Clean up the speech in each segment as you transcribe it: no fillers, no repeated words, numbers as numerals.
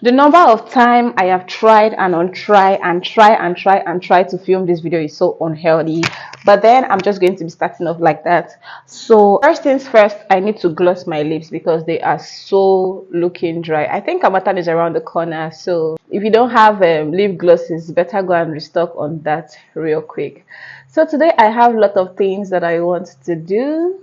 The number of time I have tried and try to film this video is so unhealthy. But then I'm just going to be starting off like that. So first things first, I need to gloss my lips because they are so looking dry. I think Hamatan is around the corner. So if you don't have lip glosses, better go and restock on that real quick. So today I have a lot of things that I want to do.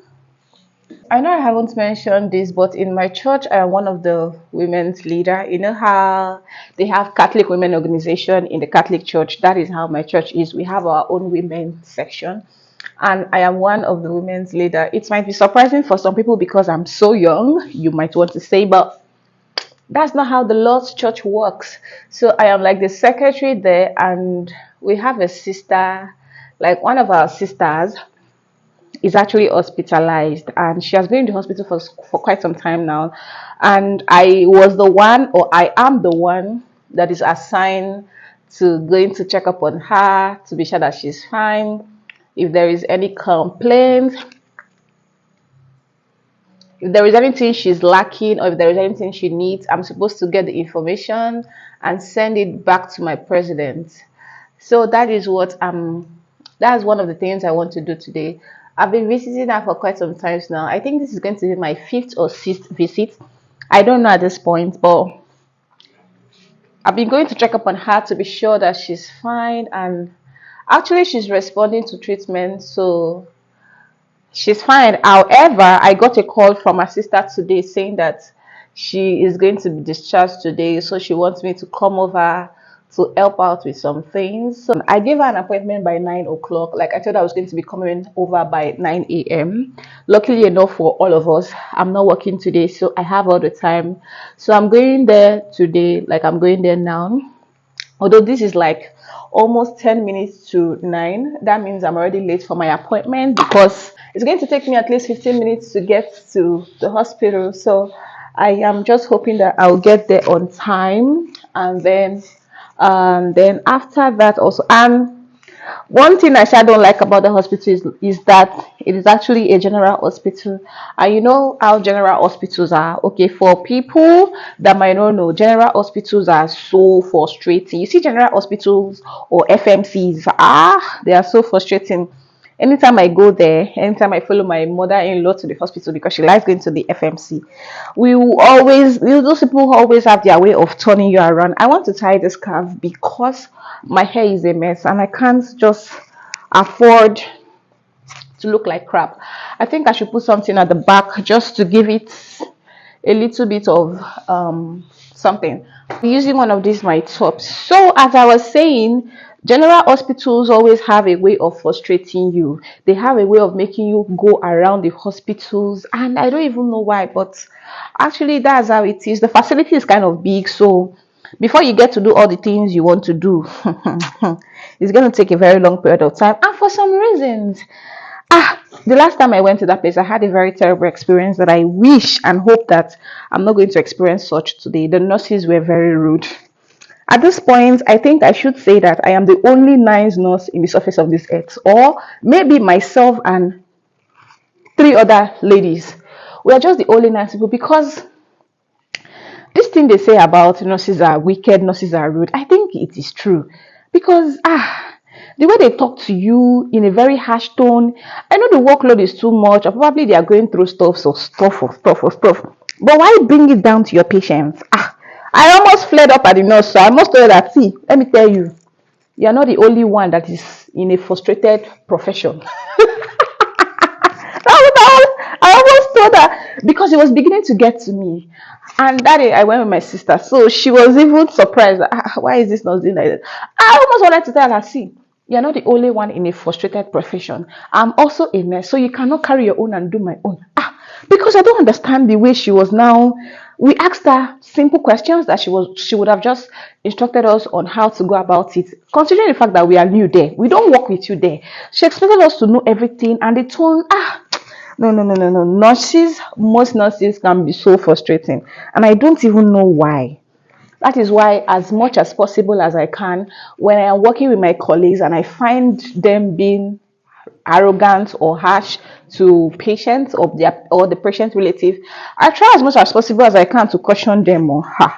I know I haven't mentioned this, but in my church, I am one of the women's leader. You know how they have Catholic women organization in the Catholic Church? That is how my church is. We have our own women section, and I am one of the women's leader. It might be surprising for some people because I'm so young. You might want to say, but that's not how the Lord's church works. So I am like the secretary there, and we have a sister, like one of our sisters is actually hospitalized, and she has been in the hospital for quite some time now, and I was the one, or I am the one, that is assigned to going to check up on her to be sure that she's fine. If there is any complaint, if there is anything she's lacking, or if there is anything she needs, I'm supposed to get the information and send it back to my president. So that is what that's one of the things I want to do today. I've been visiting her for quite some times now. I think this is going to be my 5th or 6th visit. I don't know at this point, but I've been going to check up on her to be sure that she's fine, and actually she's responding to treatment, so she's fine. However, I got a call from her sister today saying that she is going to be discharged today, so she wants me to come over to help out with some things. So I gave her an appointment by 9 o'clock. Like I told her I was going to be coming over by 9 a.m. Luckily enough for all of us, I'm not working today, so I have all the time. So I'm going there today, like I'm going there now. Although this is like almost 10 minutes to 9, that means I'm already late for my appointment because it's going to take me at least 15 minutes to get to the hospital. So I am just hoping that I'll get there on time, and then after that also, and one thing I don't like about the hospital is that it is actually a general hospital. And you know how general hospitals are. Okay, for people that might not know, general hospitals are so frustrating. You see, general hospitals or FMCs, they are so frustrating. Anytime I go there, anytime I follow my mother-in-law to the hospital because she likes going to the FMC, those people always have their way of turning you around. I want to tie this scarf because my hair is a mess and I can't just afford to look like crap. I think I should put something at the back just to give it a little bit of something. I'm using one of these my tops. So as I was saying, general hospitals always have a way of frustrating you. They have a way of making you go around the hospitals, and I don't even know why, but actually that's how it is. The facility is kind of big, so before you get to do all the things you want to do, it's going to take a very long period of time, and for some reasons, the last time I went to that place, I had a very terrible experience that I wish and hope that I'm not going to experience such today. The nurses were very rude. At this point, I think I should say that I am the only nice nurse in the surface of this earth, or maybe myself and 3 other ladies. We are just the only nice people, because this thing they say about nurses are wicked, nurses are rude, I think it is true. Because the way they talk to you in a very harsh tone, I know the workload is too much, or probably they are going through stuff. But why bring it down to your patients? I almost flared up at the nurse, so I must tell her that, see, let me tell you, you are not the only one that is in a frustrated profession. I almost told her because it was beginning to get to me. And that day I went with my sister, so she was even surprised. Why is this not doing like that? I almost wanted to tell her, see, you're not the only one in a frustrated profession. I'm also a nurse, so you cannot carry your own and do my own. Because I don't understand the way she was now. We asked her simple questions that she would have just instructed us on how to go about it. Considering the fact that we are new there, we don't work with you there. She expected us to know everything, and the tone, no. Nurses, most nurses can be so frustrating, and I don't even know why. That is why, as much as possible as I can, when I am working with my colleagues and I find them being arrogant or harsh to patients or the patient's relative, I try as much as possible as I can to caution them or her.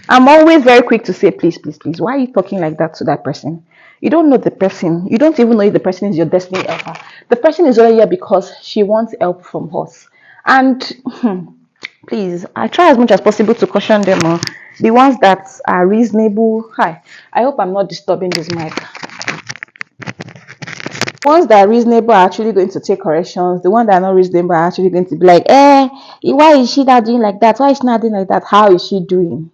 I'm always very quick to say, please, please, please. Why are you talking like that to that person? You don't know the person. You don't even know if the person is your destiny helper. The person is only here because she wants help from us. And please, I try as much as possible to caution them. The ones that are reasonable. Hi, I hope I'm not disturbing this mic. Ones that are reasonable are actually going to take corrections. The ones that are not reasonable are actually going to be like, why is she not doing like that? Why is she not doing like that? How is she doing?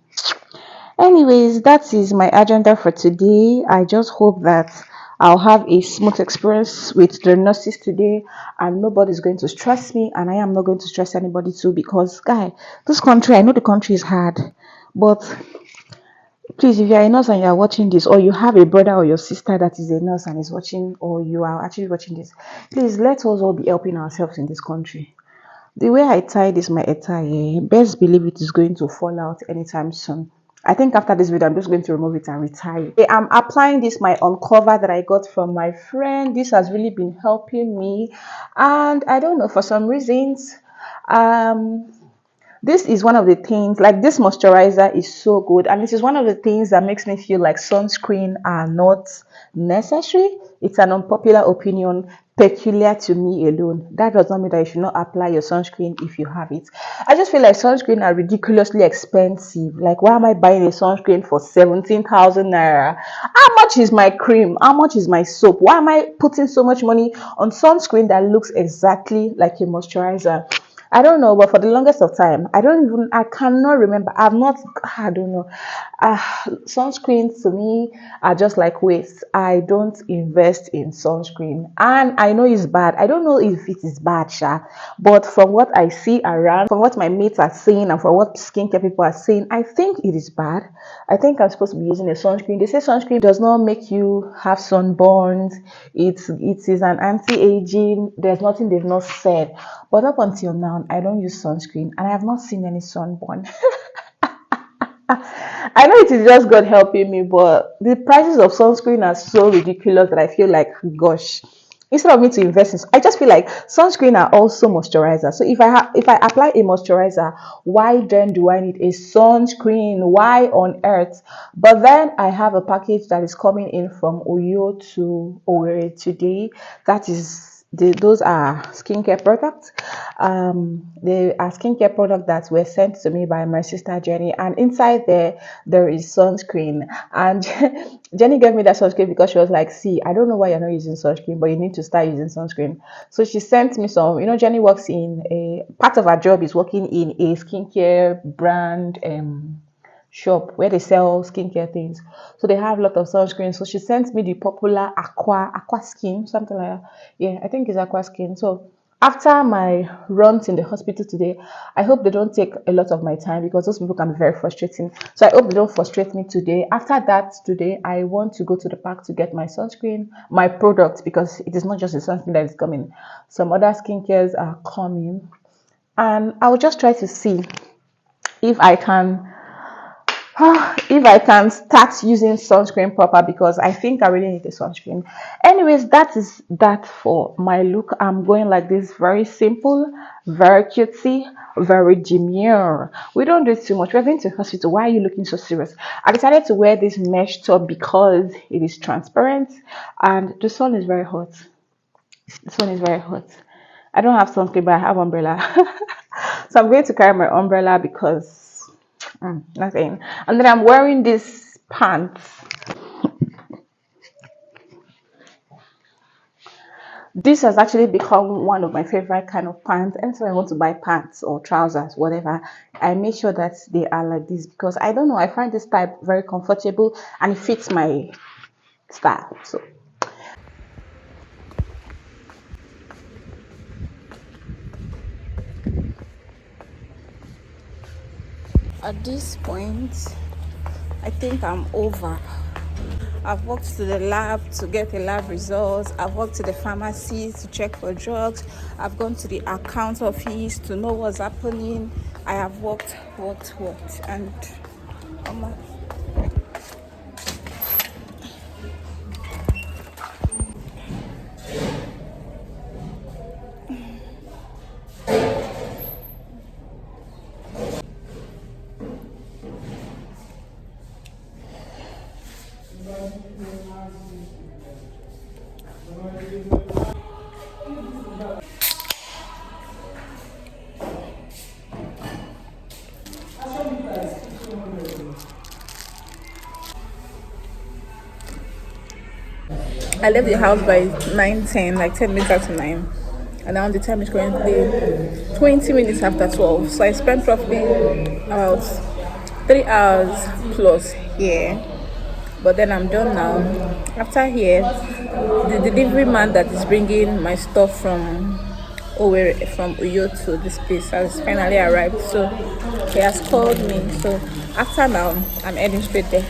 Anyways, that is my agenda for today. I just hope that I'll have a smooth experience with the nurses today and nobody's going to stress me and I am not going to stress anybody too because guy, this country, I know the country is hard, but please, if you're a nurse and you're watching this, or you have a brother or your sister that is a nurse and is watching, or you are actually watching this, please let us all be helping ourselves in this country. The way I tie this my attire, best believe it is going to fall out anytime soon. I think after this video, I'm just going to remove it and retire it. I'm applying this my uncover that I got from my friend. This has really been helping me, and I don't know, for some reasons, um this is one of the things, like this moisturizer is so good, and this is one of the things that makes me feel like sunscreen are not necessary. It's an unpopular opinion peculiar to me alone. That does not mean that you should not apply your sunscreen if you have it. I just feel like sunscreen are ridiculously expensive. Like, why am I buying a sunscreen for 17,000 naira? How much is my cream? How much is my soap? Why am I putting so much money on sunscreen that looks exactly like a moisturizer? I don't know, but for the longest of time, I cannot remember. I don't know. Sunscreens to me are just like waste. I don't invest in sunscreen. And I know it's bad. I don't know if it is bad, Sha. But from what I see around, from what my mates are saying, and from what skincare people are saying, I think it is bad. I think I'm supposed to be using a sunscreen. They say sunscreen does not make you have sunburns. It is an anti-aging. There's nothing they've not said. But up until now, I don't use sunscreen and I have not seen any sunburn. I know it is just God helping me, but the prices of sunscreen are so ridiculous that I feel like, gosh, instead of me to invest in, I just feel like sunscreen are also moisturizer. So if I apply a moisturizer, why then do I need a sunscreen? Why on earth? But then I have a package that is coming in from Oyo to Owerri today. That is those are skincare products. They are skincare products that were sent to me by my sister Jenny, and inside there is sunscreen. And Jenny gave me that sunscreen because she was like, "See, I don't know why you're not using sunscreen, but you need to start using sunscreen." So she sent me some. Jenny works in a part of her job is working in a skincare brand. Shop where they sell skincare things. So they have a lot of sunscreen. So she sent me the popular aqua skin, something like that. Yeah, I think it's aqua skin. So after my runs in the hospital today, I hope they don't take a lot of my time because those people can be very frustrating. So I hope they don't frustrate me today. After that, today I want to go to the park to get my sunscreen, my products, because it is not just the sunscreen that is coming. Some other skincare are coming. And I'll just try to see if I can start using sunscreen proper because I think I really need a sunscreen. Anyways, that is that for my look. I'm going like this, very simple, very cutesy, very demure. We don't do too much. We're going to hospital. Why are you looking so serious? I decided to wear this mesh top because it is transparent and the sun is very hot. The sun is very hot. I don't have sunscreen, but I have umbrella. So I'm going to carry my umbrella because nothing. And then I'm wearing this pants. This has actually become one of my favorite kind of pants. Anytime I want to buy pants or trousers, whatever, I make sure that they are like this because I don't know, I find this type very comfortable and it fits my style. So at this point, I think I'm over. I've walked to the lab to get the lab results. I've walked to the pharmacy to check for drugs. I've gone to the account office to know what's happening. I have walked, and I left the house by 9:10, like 10 minutes after 9. And now the time is currently 20 minutes after 12. So I spent roughly about 3 hours plus here. But then I'm done now. After here, the delivery man that is bringing my stuff from Owerri, from Uyo to this place has finally arrived. So he has called me. So after now, I'm heading straight there.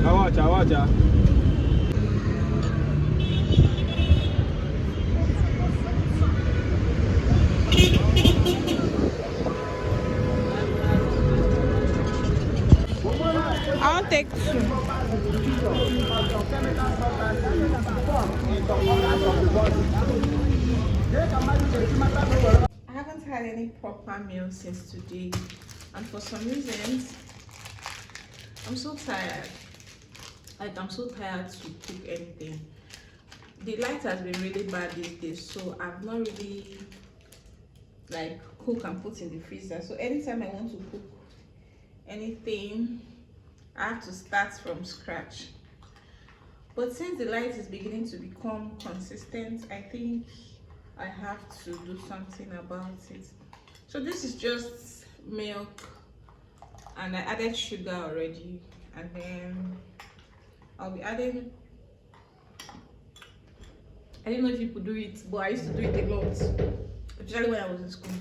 Awacha, awacha. I want take two. I haven't had any proper meal since today, and for some reasons, I'm so tired. Like, I'm so tired to cook anything. The light has been really bad these days, so I've not really like cook and put in the freezer. So anytime I want to cook anything, I have to start from scratch. But since the light is beginning to become consistent, I think I have to do something about it. So this is just milk, and I added sugar already, and then I'll be adding, I didn't know if you could do it, but I used to do it a lot, especially when I was in school.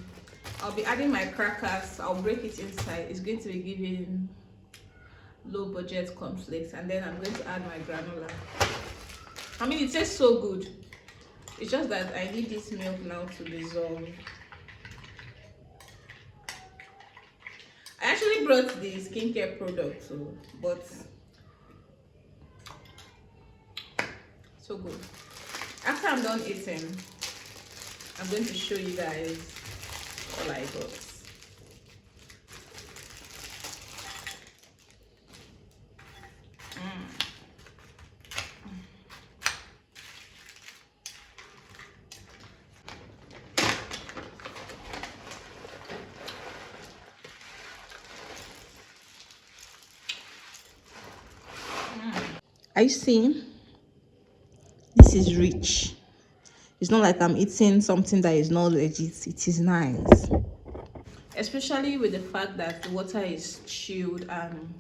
I'll be adding my crackers. I'll break it inside. It's going to be giving low budget cornflakes, and then I'm going to add my granola. I mean, it tastes so good. It's just that I need this milk now to dissolve. I actually brought the skincare product too, but so good. After I'm done eating, I'm going to show you guys all I got. Are you seeing? This is rich. It's not like I'm eating something that is not legit. It is nice. Especially with the fact that the water is chilled and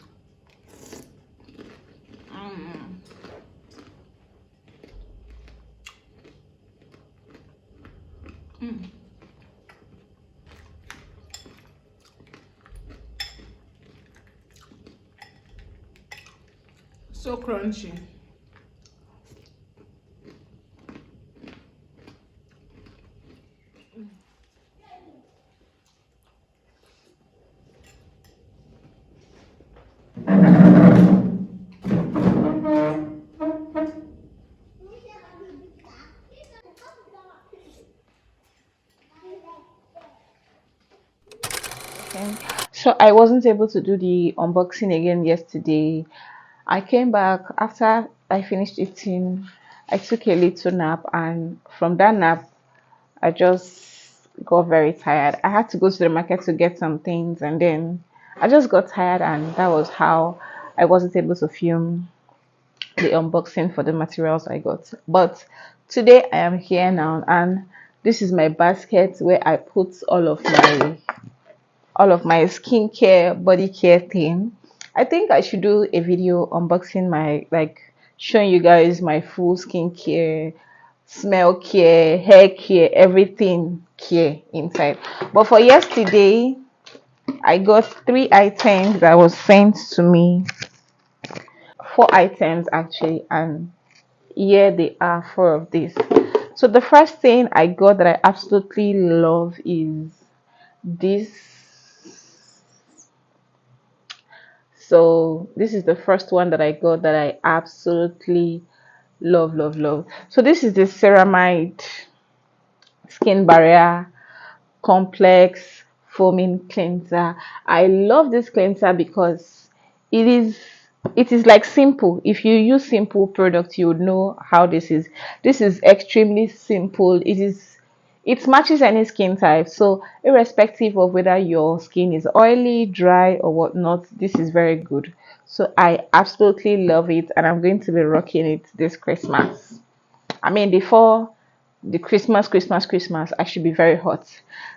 so crunchy. So I wasn't able to do the unboxing again yesterday. I came back after I finished eating. I took a little nap, and from that nap, I just got very tired. I had to go to the market to get some things, and then I just got tired, and that was how I wasn't able to film the unboxing for the materials I got. But today I am here now, and This is my basket where I put all of my skincare, body care thing. I think I should do a video unboxing my, like, showing you guys my full skincare, smell care, hair care, everything care inside. But for yesterday, I got 3 items that was sent to me. 4 items actually, and here they are, four of these. So the first thing I got that I absolutely love is this. So this is the first one that I got that I absolutely love. So this is the ceramide skin barrier complex foaming cleanser. I love this cleanser because it is it is like simple. If you use simple products, you would know how this is extremely simple. It matches any skin type, so irrespective of whether your skin is oily, dry, or whatnot, this is very good. So I absolutely love it, and I'm going to be rocking it this Christmas. I mean, before the Christmas, I should be very hot.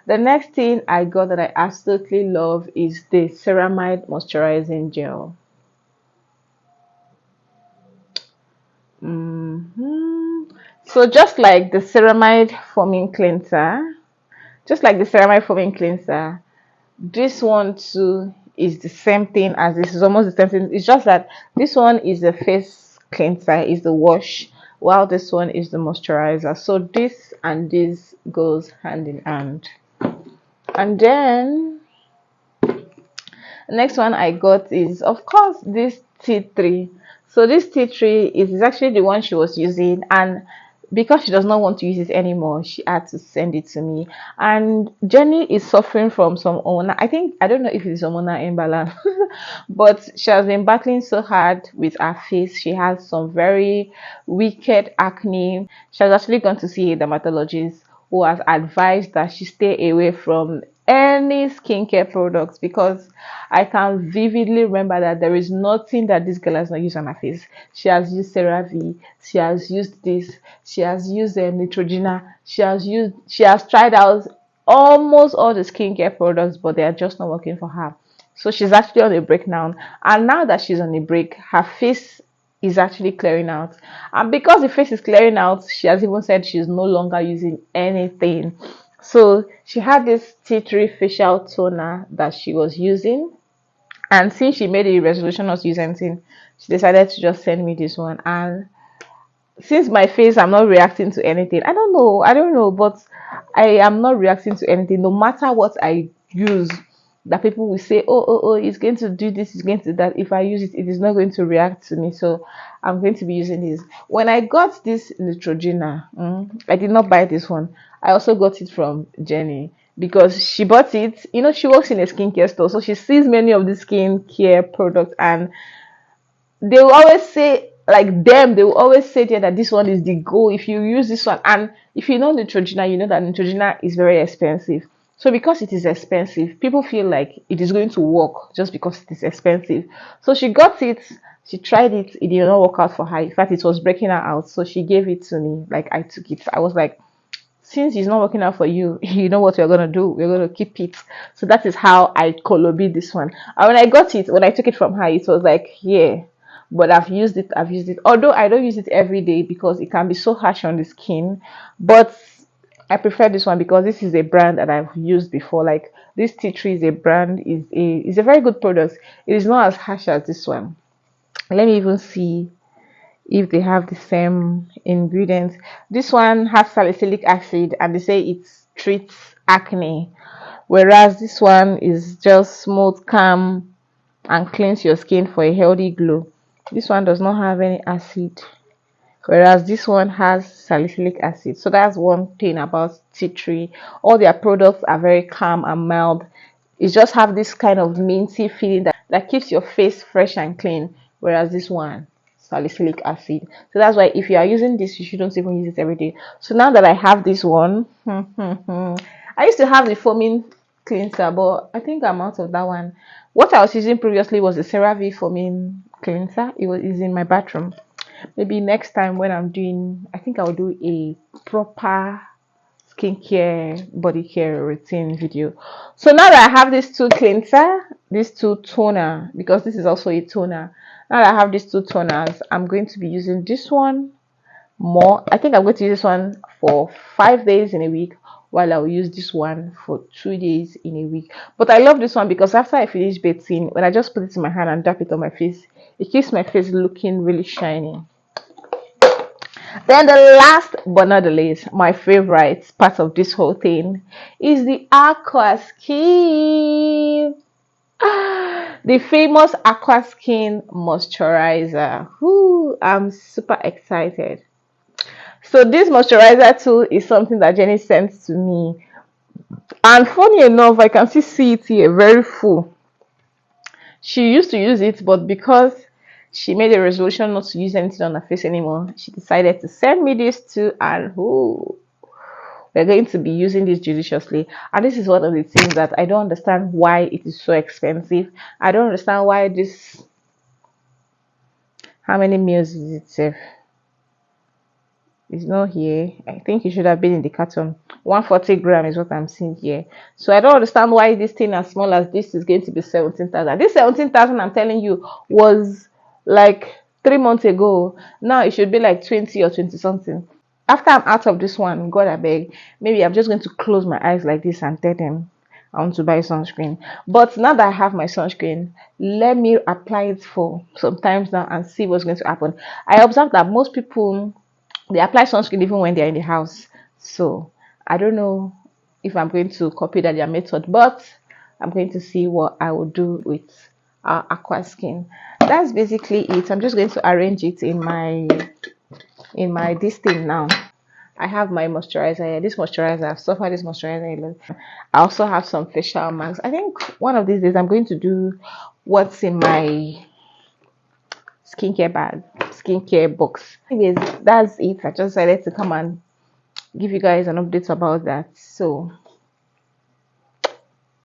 The next thing I got that I absolutely love is the ceramide moisturizing gel. So just like the ceramide foaming cleanser, this one too is the same thing as this. Is almost the same thing. It's just that this one is the face cleanser, is the wash, while this one is the moisturizer. So this and this goes hand in hand. And then the next one I got is, of course, this tea tree. So this tea tree is actually the one she was using, and because she does not want to use it anymore, she had to send it to me. And Jenny is suffering from some hormonal, I don't know if it's hormonal imbalance, but she has been battling so hard with her face. She has some very wicked acne. She has actually gone to see a dermatologist who has advised that she stay away from any skincare products, because I can vividly remember that there is nothing that this girl has not used on her face. She has used CeraVe, she has used this, she has used Neutrogena, she has tried out almost all the skincare products, but they are just not working for her. So she's actually on a break now, and now that she's on a break, her face is actually clearing out. And because the face is clearing out, she has even said she's no longer using anything. So she had this tea tree facial toner that she was using, and since she made a resolution not to use anything, she decided to just send me this one. And since my face, I'm not reacting to anything. I don't know, but I am not reacting to anything, no matter what I use. That people will say, oh, it's going to do this, it's going to do that. If I use it, it is not going to react to me. So I'm going to be using this. When I got this Neutrogena, I did not buy this one. I also got it from Jenny because she bought it. She works in a skincare store, so she sees many of the skincare products, and they will always say, like, they will always say there that this one is the goal if you use this one. And if you know Neutrogena, you know that Neutrogena is very expensive. So because it is expensive, people feel like it is going to work just because it is expensive. So she got it, she tried it, it did not work out for her. In fact, it was breaking her out, so she gave it to me. Like, I took it. I was like, since it's not working out for you, you know what we're gonna do? We're gonna keep it. So that is how I colobi this one. And when I took it from her, it was like, yeah. But I've used it. Although I don't use it every day because it can be so harsh on the skin. But I prefer this one because this is a brand that I've used before. Like, this tea tree is a brand, is a very good product. It is not as harsh as this one. Let me even see if they have the same ingredients. This one has salicylic acid, and they say it treats acne, whereas this one is just smooth, calm, and cleanse your skin for a healthy glow. This one does not have any acid, whereas this one has salicylic acid. So that's one thing about tea tree. All their products are very calm and mild. It just have this kind of minty feeling that keeps your face fresh and clean, whereas this one, salicylic acid. So that's why if you are using this, you shouldn't even use it every day. So now that I have this one, I used to have the foaming cleanser, but I think I'm out of that one. What I was using previously was the CeraVe foaming cleanser. Is in my bathroom. Maybe next time when I'm doing, I think I'll do a proper skincare body care routine video. So now that I have these two cleanser, these two toner, because this is also a toner, now that I have these two toners, I'm going to be using this one more. I think I'm going to use this one for 5 days in a week, while I'll use this one for 2 days in a week. But I love this one because after I finish bathing, when I just put it in my hand and dab it on my face, it keeps my face looking really shiny. Then the last but not the least, my favorite part of this whole thing is the aqua skin. The famous aqua skin moisturizer. Whoo, I'm super excited. So this moisturizer too is something that Jenny sent to me. And funny enough, I can still see it here, very full. She used to use it, but because she made a resolution not to use anything on her face anymore, she decided to send me this too. And we're going to be using this judiciously. And this is one of the things that I don't understand why it is so expensive. I don't understand why this. How many meals is it, safe? It's not here. I think it should have been in the carton. 140 gram is what I'm seeing here. So I don't understand why this thing as small as this is going to be 17,000. This 17,000 I'm telling you was like 3 months ago. Now it should be like 20 or 20 something. After I'm out of this one, God I beg, maybe I'm just going to close my eyes like this and tell them I want to buy sunscreen. But now that I have my sunscreen, let me apply it for some times now and see what's going to happen. I observed that most people, they apply sunscreen even when they're in the house. So I don't know if I'm going to copy that their method, but I'm going to see what I will do with aqua skin. That's basically it. I'm just going to arrange it in my this thing now. I have my moisturizer here. This moisturizer, I've suffered this moisturizer a lot. I also have some facial masks. I think one of these days I'm going to do what's in my skincare bag, skincare box. Anyways, that's it. I just decided to come and give you guys an update about that. So